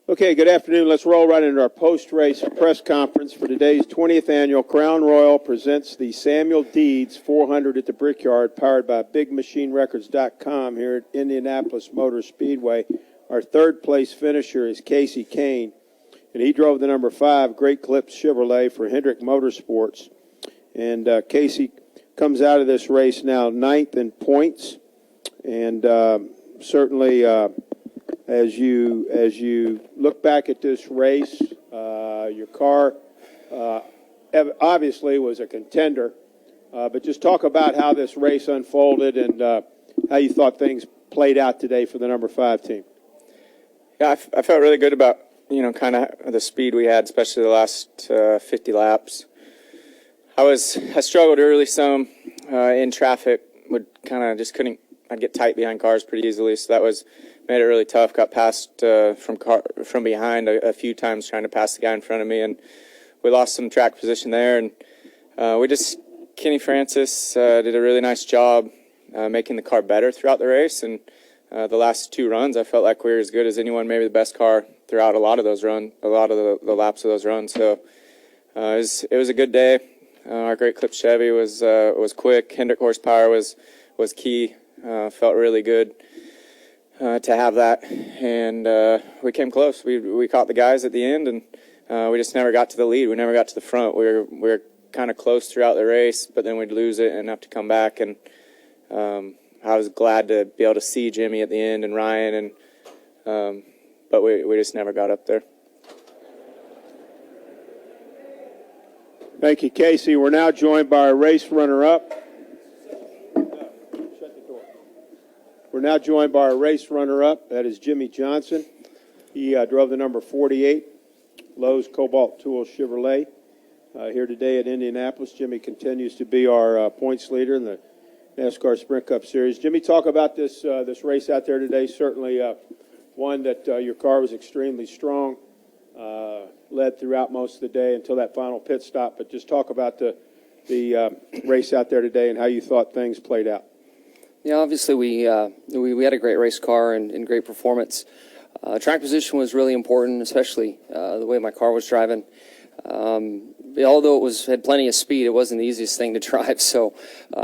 Okay, good afternoon. Let's roll right into our post-race press conference for today's 20th annual Crown Royal presents the Samuel Deeds 400 at the Brickyard, powered by BigMachineRecords.com here at Indianapolis Motor Speedway. Our third-place finisher is Kasey Kahne, and he drove the number 5 Great Clips Chevrolet for Hendrick Motorsports. And Kasey comes out of this race now 9th in points, and certainly as you look back at this race, your car obviously was a contender, but just talk about how this race unfolded and how you thought things played out today for the number 5 team. Yeah, I felt really good about, kind of the speed we had, especially the last 50 laps. I struggled early some in traffic, I'd get tight behind cars pretty easily, so that made it really tough. Got passed from behind a few times trying to pass the guy in front of me, and we lost some track position there. And Kenny Francis did a really nice job making the car better throughout the race. And the last 2 runs, I felt like we were as good as anyone, maybe the best car throughout a lot of those runs, a lot of the laps of those runs. So it was a good day. Our Great Clips Chevy was quick. Hendrick horsepower was key. Felt really good to have that, and we came close. We caught the guys at the end, and we just never got to the lead. We never got to the front. We were kind of close throughout the race, but then we'd lose it and have to come back. And I was glad to be able to see Jimmie at the end and Ryan, and but we just never got up there. Thank you, Kasey. We're now joined by our race runner-up. We're now joined by our race runner-up. That is Jimmie Johnson. He drove the number 48 Lowe's Cobalt Tool Chevrolet here today at Indianapolis. Jimmie continues to be our points leader in the NASCAR Sprint Cup Series. Jimmie, talk about this race out there today. Certainly one that your car was extremely strong, led throughout most of the day until that final pit stop. But just talk about the race out there today and how you thought things played out. Yeah, obviously we had a great race car and great performance. Track position was really important, especially the way my car was driving. Although had plenty of speed, it wasn't the easiest thing to drive. So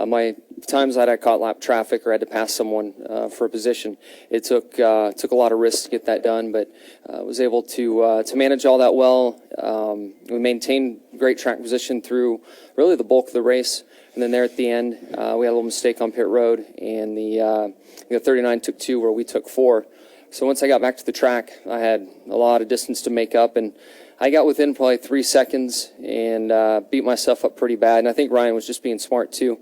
my times that I caught lap traffic or had to pass someone for a position, it took a lot of risks to get that done. But was able to manage all that well. We maintained great track position through really the bulk of the race. And then there at the end, we had a little mistake on pit road, and the 39 took 2 where we took 4. So once I got back to the track, I had a lot of distance to make up, and I got within probably 3 seconds and beat myself up pretty bad. And I think Ryan was just being smart too.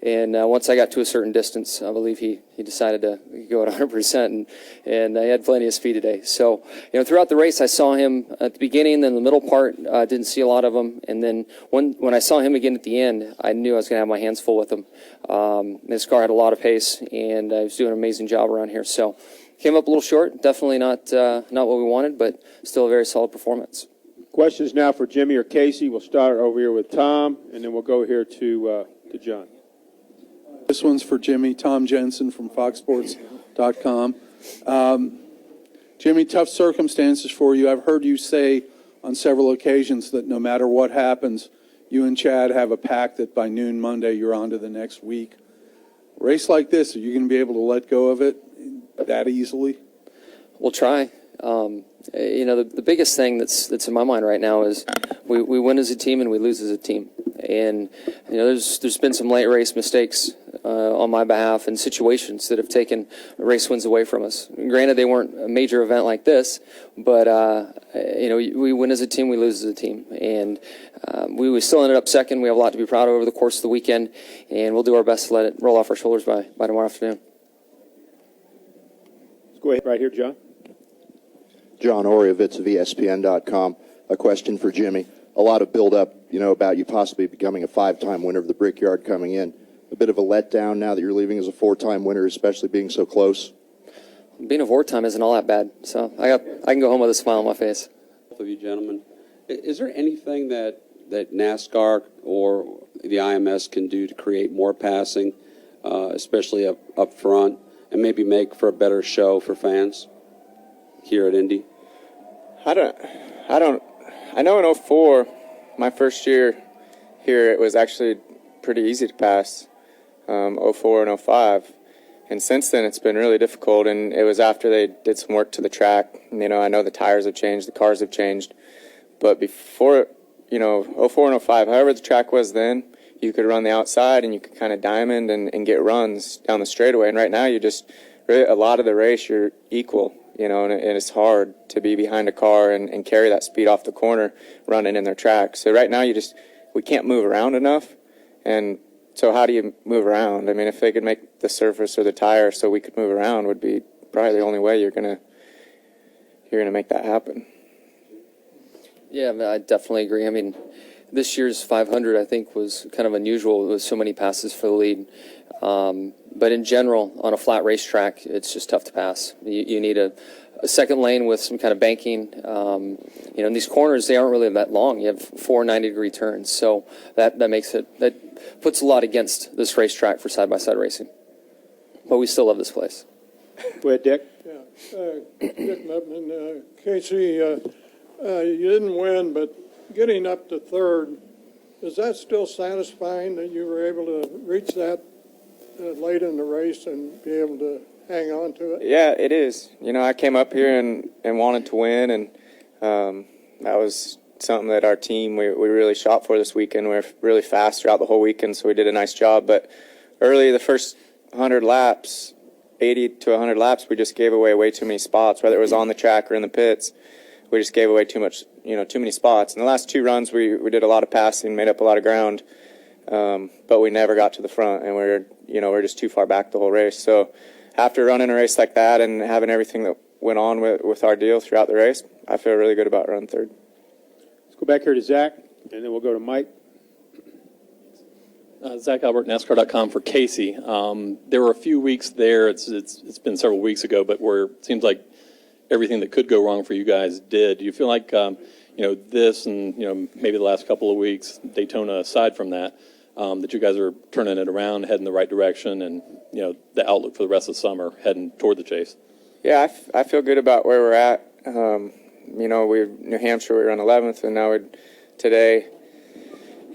And once I got to a certain distance, I believe he decided to go at 100%, and he had plenty of speed today. So, throughout the race, I saw him at the beginning, then the middle part, didn't see a lot of him. And then when I saw him again at the end, I knew I was going to have my hands full with him. His car had a lot of pace, and he was doing an amazing job around here. So, came up a little short, definitely not what we wanted, but still a very solid performance. Questions now for Jimmie or Kasey. We'll start over here with Tom, and then we'll go here to John. This one's for Jimmie. Tom Jensen from FoxSports.com. Jimmie, tough circumstances for you. I've heard you say on several occasions that no matter what happens, you and Chad have a pact that by noon Monday you're on to the next week. A race like this, are you going to be able to let go of it that easily? We'll try. The biggest thing that's in my mind right now is we win as a team and we lose as a team. And there's been some late race mistakes on my behalf and situations that have taken race wins away from us. Granted, they weren't a major event like this, but we win as a team, we lose as a team, and we still ended up second. We have a lot to be proud of over the course of the weekend, and we'll do our best to let it roll off our shoulders by tomorrow afternoon. Let's go ahead right here, John. John Oriovitz of ESPN.com. A question for Jimmie. A lot of build-up, about you possibly becoming a 5-time winner of the Brickyard coming in. A bit of a letdown now that you're leaving as a 4-time winner, especially being so close? Being a 4-time isn't all that bad, so I can go home with a smile on my face. Both of you gentlemen, is there anything that NASCAR or the IMS can do to create more passing, especially up front, and maybe make for a better show for fans here at Indy? I know in '04, my first year here, it was actually pretty easy to pass, '04 and '05. And since then, it's been really difficult, and it was after they did some work to the track. You know, I know the tires have changed, the cars have changed, but before, you know, '04 and '05, however the track was then, you could run the outside and you could kind of diamond and get runs down the straightaway. And right now, you just, really, a lot of the race, you're equal, you know, and it's hard to be behind a car and carry that speed off the corner running in their track. So right now, we can't move around enough. And so how do you move around? I mean, if they could make the surface or the tire so we could move around would be probably the only way you're gonna make that happen. Yeah, I definitely agree. I mean, this year's 500, I think, was kind of unusual with so many passes for the lead. But in general, on a flat racetrack, it's just tough to pass. You need a second lane with some kind of banking. You know, in these corners, they aren't really that long. You have 4 90-degree turns. So that puts a lot against this racetrack for side-by-side racing. But we still love this place. Go ahead, Dick. Dick Lubman, Kasey, you didn't win, but getting up to third, is that still satisfying that you were able to reach that late in the race and be able to hang on to it? Yeah, it is. You know, I came up here and wanted to win, and that was something that our team, we really shot for this weekend. We were really fast throughout the whole weekend, so we did a nice job. But early, the first 100 laps, 80 to 100 laps, we just gave away way too many spots, whether it was on the track or in the pits. We just gave away too many spots. In the last 2 runs, we did a lot of passing, made up a lot of ground, but we never got to the front, and we're just too far back the whole race. So after running a race like that and having everything that went on with our deal throughout the race, I feel really good about running third. Let's go back here to Zach, and then we'll go to Mike. Zach Albert, NASCAR.com for Kasey. There were a few weeks there, it's been several weeks ago, but where it seems like everything that could go wrong for you guys did. Do you feel like, this and, maybe the last couple of weeks, Daytona aside from that, that you guys are turning it around, heading the right direction, and, the outlook for the rest of the summer heading toward the chase? Yeah, I feel good about where we're at. New Hampshire, we were on 11th, and now today,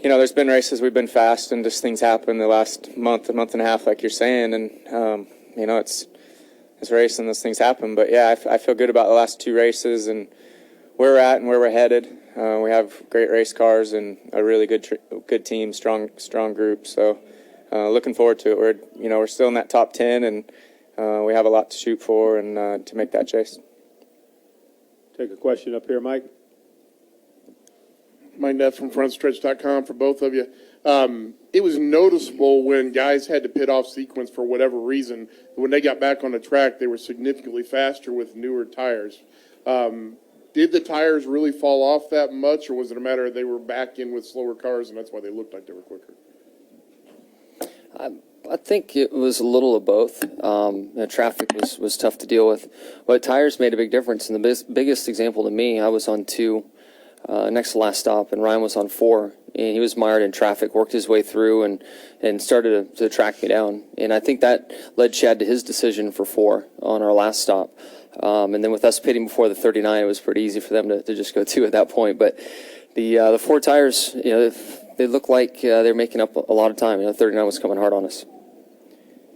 there's been races we've been fast, and just things happen the last month and a half, like you're saying, and, it's racing, those things happen. But, yeah, I feel good about the last 2 races and where we're at and where we're headed. We have great race cars and a really good team, strong group. So looking forward to it. We're still in that top 10, and we have a lot to shoot for and to make that chase. Take a question up here, Mike. Mike Neff from frontstretch.com for both of you. It was noticeable when guys had to pit off sequence for whatever reason. When they got back on the track, they were significantly faster with newer tires. Did the tires really fall off that much, or was it a matter of they were back in with slower cars and that's why they looked like they were quicker? I think it was a little of both. Traffic was tough to deal with, but tires made a big difference. And the biggest example to me, I was on 2 next to last stop, and Ryan was on 4, and he was mired in traffic, worked his way through and started to track me down. And I think that led Chad to his decision for 4 on our last stop. And then with us pitting before the 39, it was pretty easy for them to just go 2 at that point. But the 4 tires, they look like they're making up a lot of time. 39 was coming hard on us.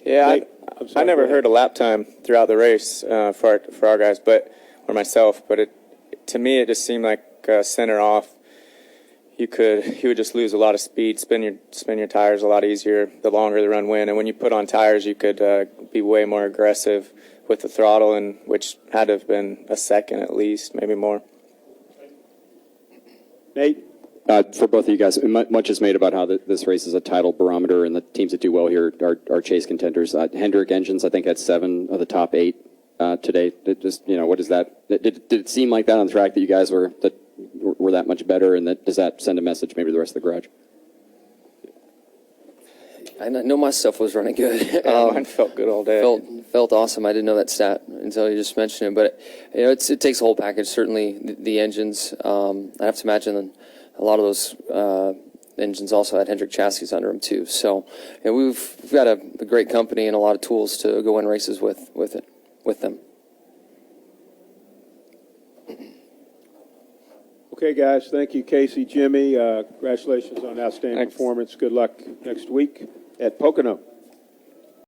Yeah, I never heard a lap time throughout the race for our guys, or myself. But to me, it just seemed like center off. You would just lose a lot of speed, spin your tires a lot easier the longer the run went. And when you put on tires, you could be way more aggressive with the throttle, and which had to have been a second at least, maybe more. Nate? For both of you guys, much is made about how this race is a title barometer, and the teams that do well here are chase contenders. Hendrick Engines, I think, had 7 of the top 8 today. What is that? Did it seem like that on the track that you guys were that much better, and does that send a message maybe to the rest of the garage? I know my stuff was running good. Mine felt good all day. Felt awesome. I didn't know that stat until you just mentioned it. But it takes a whole package. Certainly the engines. I have to imagine a lot of those engines also had Hendrick chassis under them too. So we've got a great company and a lot of tools to go win races with them. Okay, guys, thank you, Kasey, Jimmie. Congratulations on outstanding Thanks. performance. Good luck next week at Pocono.